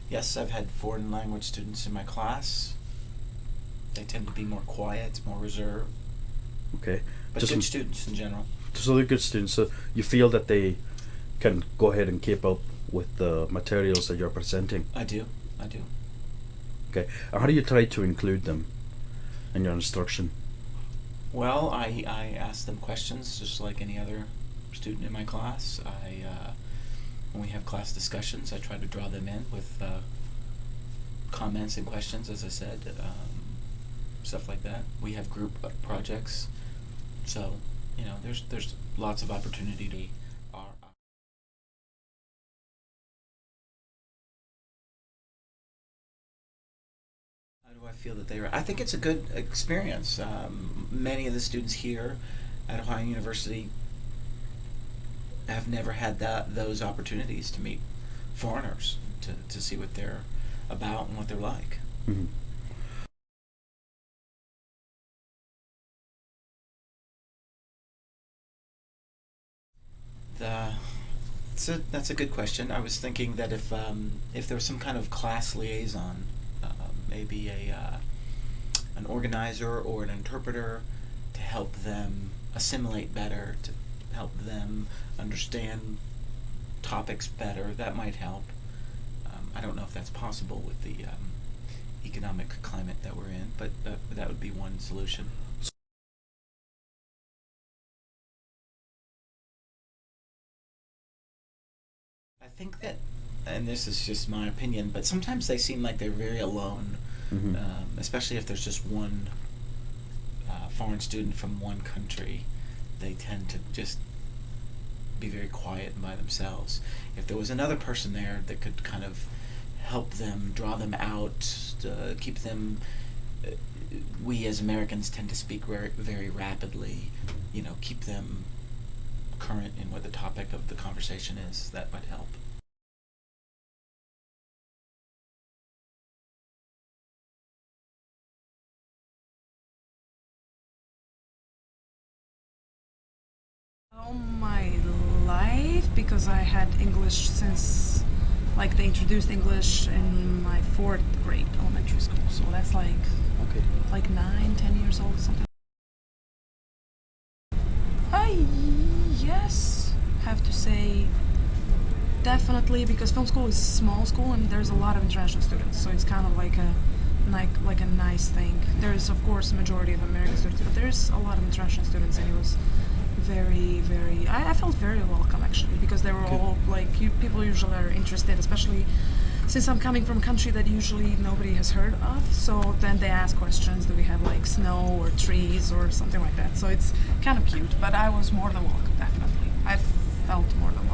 Yes, I've had foreign language students in my class. They tend to be more quiet, more reserved, Okay, but just good students in general. so they're good students. So you feel that they can go ahead and keep up with the materials that you're presenting. I do, I do. Okay, and how do you try to include them in your instruction? Well, I ask them questions just like any other student in my class. When we have class discussions, I try to draw them in with comments and questions, as I said, stuff like that. We have group projects, so there's lots of opportunity to are. How do I feel that they are? I think it's a good experience. Many of the students here at Ohio University have never had those opportunities to meet foreigners, to see what they're about and what they're like. Mm-hmm. The that's a good question. I was thinking that if there was some kind of class liaison, maybe an organizer or an interpreter to help them assimilate better, to help them understand topics better, that might help. I don't know if that's possible with the economic climate that we're in, but that would be one solution. I think that, and this is just my opinion, but sometimes they seem like they're very alone, Mm-hmm. especially if there's just one foreign student from one country. They tend to just be very quiet and by themselves. If there was another person there that could kind of help them, draw them out, keep them. Uh, we as Americans tend to speak very, very rapidly. Keep them current in what the topic of the conversation is. That might help. All my life, because I had English since, like, they introduced English in my fourth grade elementary school. So that's Okay. like 9, 10 years old, something. I yes, have to say definitely, because film school is small school and there's a lot of international students, so it's kind of like a nice thing. There's of course a majority of American students, but there's a lot of international students, and it was very. I felt very welcome actually, because they were Good. all like people usually are interested, especially since I'm coming from a country that usually nobody has heard of. So then they ask questions: do we have like snow or trees or something like that? So it's kind of cute. But I was more than welcome, definitely. I felt more than